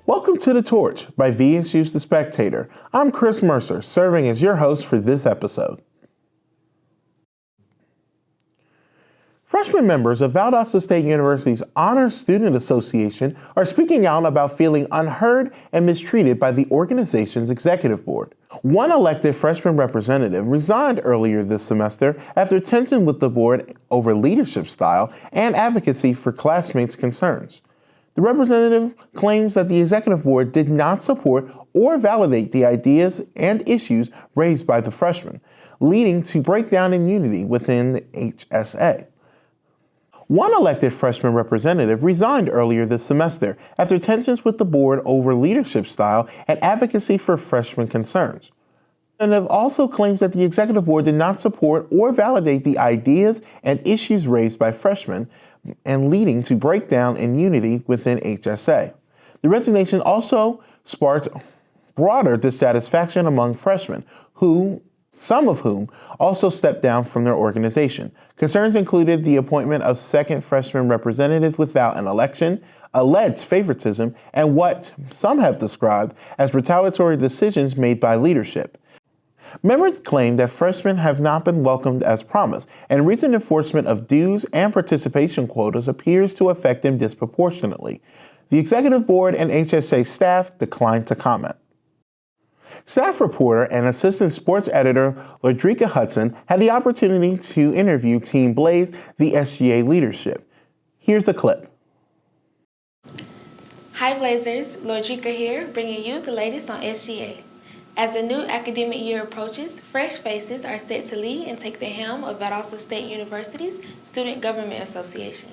Welcome to The Torch by VSU's The Spectator. I'm Chris Mercer, serving as your host for this episode. Freshman members of Valdosta State University's Honor Student Association are speaking out about feeling unheard and mistreated by the organization's executive board. One elected freshman representative resigned earlier this semester after tension with the board over leadership style and advocacy for classmates' concerns. The representative claims that the executive board did not support or validate the ideas and issues raised by the freshmen, leading to breakdown in unity within the HSA. One elected freshman representative resigned earlier this semester after tensions with the board over leadership style and advocacy for freshman concerns. The representative also claims that the executive board did not support or validate the ideas and issues raised by freshmen, and leading to breakdown in unity within HSA. The resignation also sparked broader dissatisfaction among freshmen, some of whom also stepped down from their organization. Concerns included the appointment of second freshman representatives without an election, alleged favoritism, and what some have described as retaliatory decisions made by leadership. Members claim that freshmen have not been welcomed as promised, and recent enforcement of dues and participation quotas appears to affect them disproportionately. The executive board and HSA staff declined to comment. Staff reporter and assistant sports editor Lodrika Hudson had the opportunity to interview Team Blaze, the SGA leadership. Here's a clip. Hi Blazers, Lodrika here, bringing you the latest on SGA. As the new academic year approaches, fresh faces are set to lead and take the helm of Valdosta State University's Student Government Association.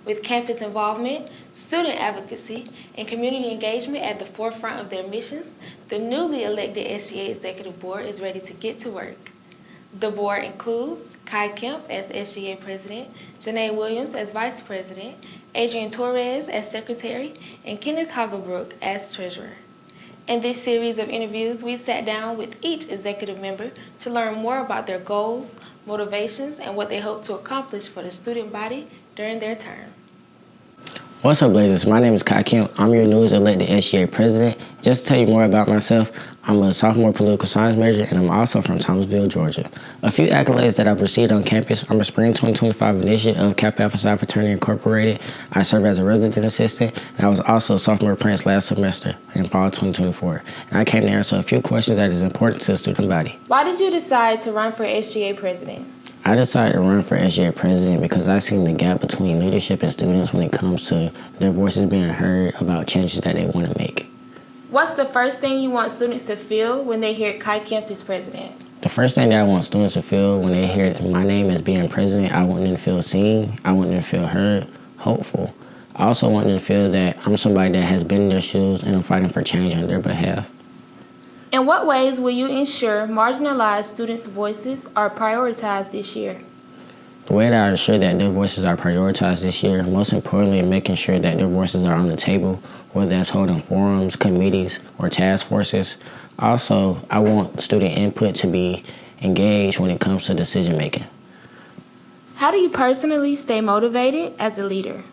With campus involvement, student advocacy, and community engagement at the forefront of their missions, the newly elected SGA Executive Board is ready to get to work. The board includes Kai Kemp as SGA President, Janae Williams as Vice President, Adrian Torres as Secretary, and Kenneth Hagelbrook as Treasurer. In this series of interviews, we sat down with each executive member to learn more about their goals, motivations, and what they hope to accomplish for the student body during their term. What's up, Blazers? My name is Kai Kemp. I'm your newest elected SGA president. Just to tell you more about myself, I'm a sophomore political science major, and I'm also from Thomasville, Georgia. A few accolades that I've received on campus: I'm a spring 2025 initiate of Kappa Alpha Psi Fraternity Incorporated. I serve as a resident assistant, and I was also sophomore apprentice last semester in fall 2024. And I came to answer a few questions that is important to the student body. Why did you decide to run for SGA president? I decided to run for SGA president because I seen the gap between leadership and students when it comes to their voices being heard about changes that they want to make. What's the first thing you want students to feel when they hear Kai Kemp is president? The first thing that I want students to feel when they hear my name as being president, I want them to feel seen, I want them to feel heard, hopeful. I also want them to feel that I'm somebody that has been in their shoes and I'm fighting for change on their behalf. In what ways will you ensure marginalized students' voices are prioritized this year? The way that I ensure that their voices are prioritized this year, most importantly, making sure that their voices are on the table, whether that's holding forums, committees, or task forces. Also, I want student input to be engaged when it comes to decision making. How do you personally stay motivated as a leader?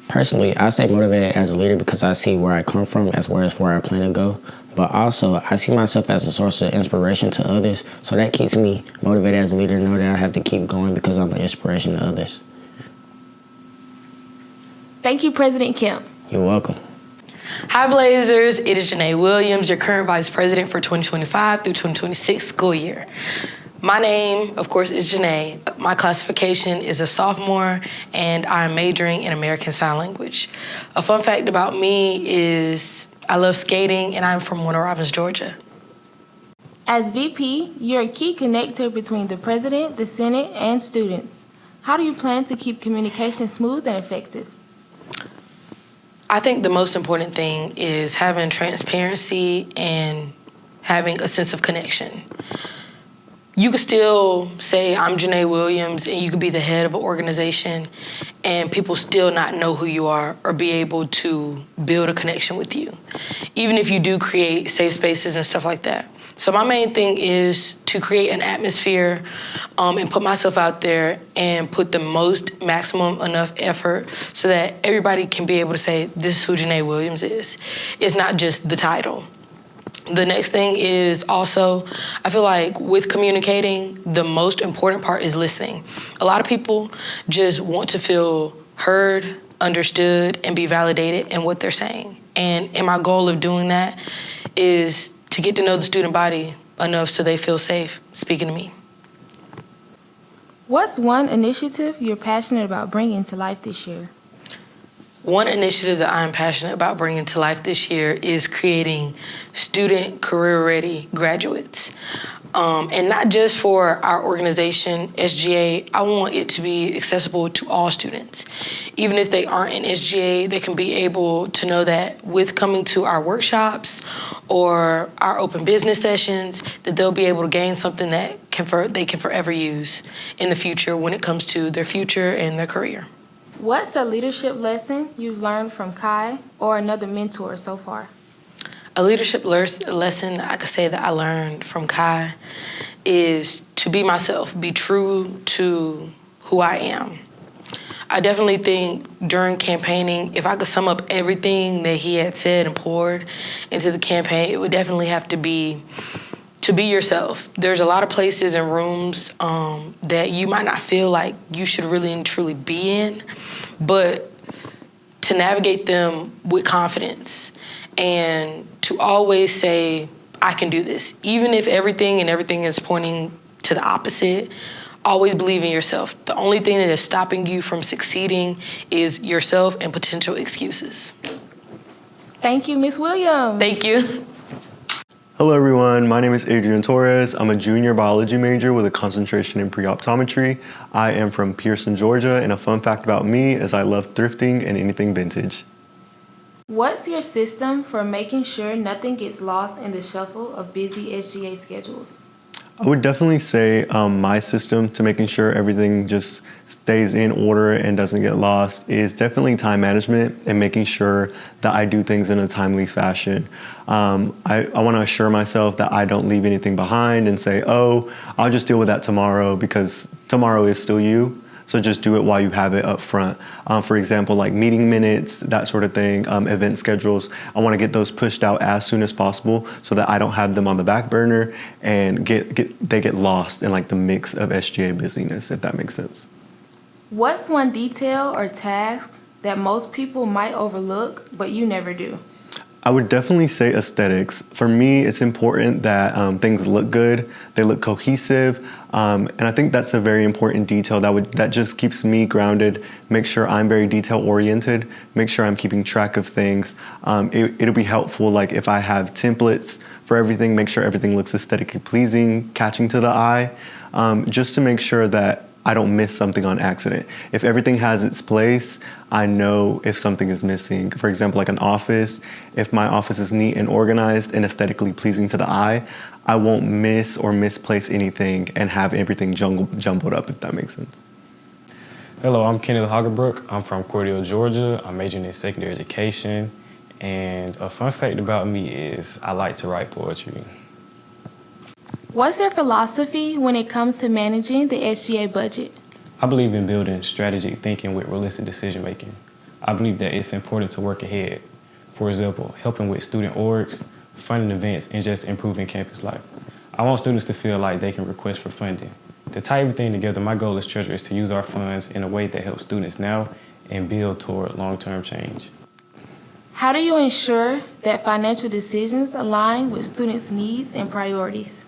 Personally, I stay motivated as a leader because I see where I come from as well as where I plan to go. But also, I see myself as a source of inspiration to others, so that keeps me motivated as a leader to know that I have to keep going because I'm an inspiration to others. Thank you, President Kemp. You're welcome. Hi Blazers, it is Janae Williams, your current Vice President for 2025 through 2026 school year. My name, of course, is Janae. My classification is a sophomore, and I'm majoring in American Sign Language. A fun fact about me is I love skating, and I'm from Warner Robins, Georgia. As VP, you're a key connector between the President, the Senate, and students. How do you plan to keep communication smooth and effective? I think the most important thing is having transparency and having a sense of connection. You could still say, I'm Janae Williams, and you could be the head of an organization, and people still not know who you are or be able to build a connection with you, even if you do create safe spaces and stuff like that. So my main thing is to create an atmosphere and put myself out there and put the most maximum enough effort so that everybody can be able to say, this is who Janae Williams is. It's not just the title. The next thing is also, I feel like with communicating, the most important part is listening. A lot of people just want to feel heard, understood, and be validated in what they're saying. And my goal of doing that is to get to know the student body enough so they feel safe speaking to me. What's one initiative you're passionate about bringing to life this year? One initiative that I'm passionate about bringing to life this year is creating student career-ready graduates. And not just for our organization, SGA, I want it to be accessible to all students. Even if they aren't in SGA, they can be able to know that with coming to our workshops or our open business sessions, that they'll be able to gain something that they can forever use in the future when it comes to their future and their career. What's a leadership lesson you've learned from Kai or another mentor so far? A leadership lesson I could say that I learned from Kai is to be myself, be true to who I am. I definitely think during campaigning, if I could sum up everything that he had said and poured into the campaign, it would definitely have to be yourself. There's a lot of places and rooms that you might not feel like you should really and truly be in, but to navigate them with confidence and to always say, I can do this. Even if everything is pointing to the opposite, always believe in yourself. The only thing that is stopping you from succeeding is yourself and potential excuses. Thank you, Ms. Williams. Thank you. Hello everyone, my name is Adrian Torres. I'm a junior biology major with a concentration in pre-optometry. I am from Pearson, Georgia, and a fun fact about me is I love thrifting and anything vintage. What's your system for making sure nothing gets lost in the shuffle of busy SGA schedules? I would definitely say my system to making sure everything just stays in order and doesn't get lost is definitely time management and making sure that I do things in a timely fashion. I want to assure myself that I don't leave anything behind and say, oh, I'll just deal with that tomorrow, because tomorrow is still you. So just do it while you have it up front. For example, like meeting minutes, that sort of thing, event schedules. I want to get those pushed out as soon as possible so that I don't have them on the back burner and they get lost in like the mix of SGA busyness, if that makes sense. What's one detail or task that most people might overlook, but you never do? I would definitely say aesthetics. For me, it's important that things look good, they look cohesive, and I think that's a very important detail that just keeps me grounded, make sure I'm very detail oriented, make sure I'm keeping track of things. It'll be helpful, like if I have templates for everything, make sure everything looks aesthetically pleasing, catching to the eye, just to make sure that I don't miss something on accident. If everything has its place, I know if something is missing. For example, like an office, if my office is neat and organized and aesthetically pleasing to the eye, I won't miss or misplace anything and have everything jumbled up, if that makes sense. Hello, I'm Kenneth Hagerbrook. I'm from Cordele, Georgia. I'm majoring in secondary education. And a fun fact about me is I like to write poetry. What's your philosophy when it comes to managing the SGA budget? I believe in building strategic thinking with realistic decision making. I believe that it's important to work ahead. For example, helping with student orgs, funding events, and just improving campus life. I want students to feel like they can request for funding. To tie everything together, my goal as treasurer is to use our funds in a way that helps students now and build toward long-term change. How do you ensure that financial decisions align with students' needs and priorities?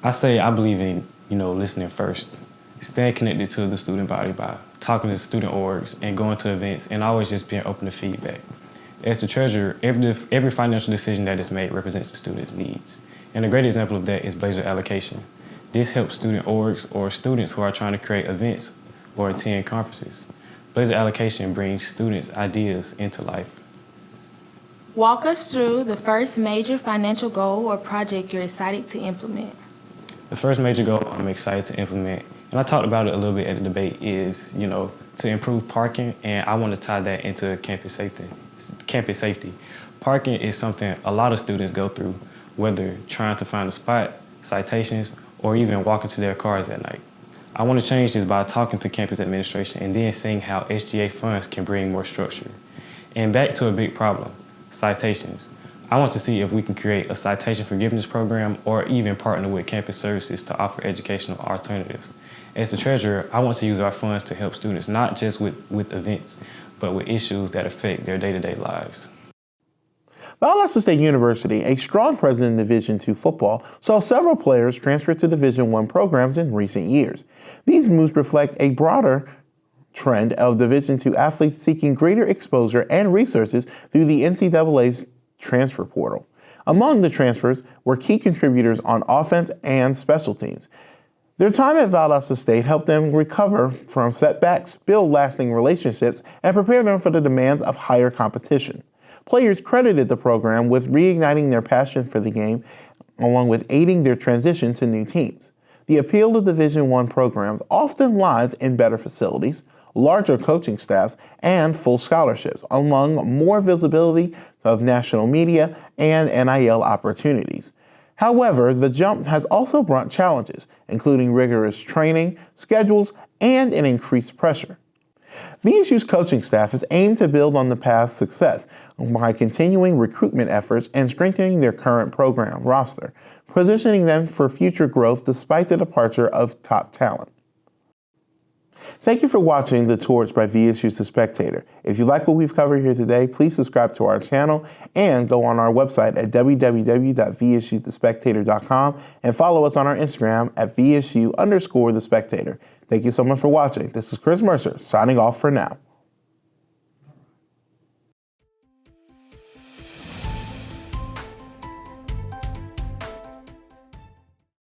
I believe in, listening first. Staying connected to the student body by talking to student orgs and going to events and always just being open to feedback. As the treasurer, every financial decision that is made represents the student's needs. And a great example of that is Blazer allocation. This helps student orgs or students who are trying to create events or attend conferences. Blazer allocation brings students' ideas into life. Walk us through the first major financial goal or project you're excited to implement. The first major goal I'm excited to implement, and I talked about it a little bit at the debate, is, to improve parking, and I want to tie that into campus safety. Parking is something a lot of students go through whether trying to find a spot, citations, or even walking to their cars at night. I want to change this by talking to campus administration and then seeing how SGA funds can bring more structure. And back to a big problem, citations. I want to see if we can create a citation forgiveness program or even partner with campus services to offer educational alternatives. As the treasurer, I want to use our funds to help students not just with events, but with issues that affect their day-to-day lives. Valdosta State University, a strong presence in Division II football, saw several players transfer to Division I programs in recent years. These moves reflect a broader trend of Division II athletes seeking greater exposure and resources through the NCAA's transfer portal. Among the transfers were key contributors on offense and special teams. Their time at Valdosta State helped them recover from setbacks, build lasting relationships, and prepare them for the demands of higher competition. Players credited the program with reigniting their passion for the game, along with aiding their transition to new teams. The appeal of Division I programs often lies in better facilities, larger coaching staffs, and full scholarships, among more visibility of national media and NIL opportunities. However, the jump has also brought challenges, including rigorous training, schedules, and an increased pressure. VSU's coaching staff is aimed to build on the past success by continuing recruitment efforts and strengthening their current program roster, positioning them for future growth despite the departure of top talent. Thank you for watching The Torch by VSU's The Spectator. If you like what we've covered here today, please subscribe to our channel and go on our website at www.vsuthespectator.com and follow us on our Instagram at VSU_The Spectator. Thank you so much for watching. This is Chris Mercer signing off for now.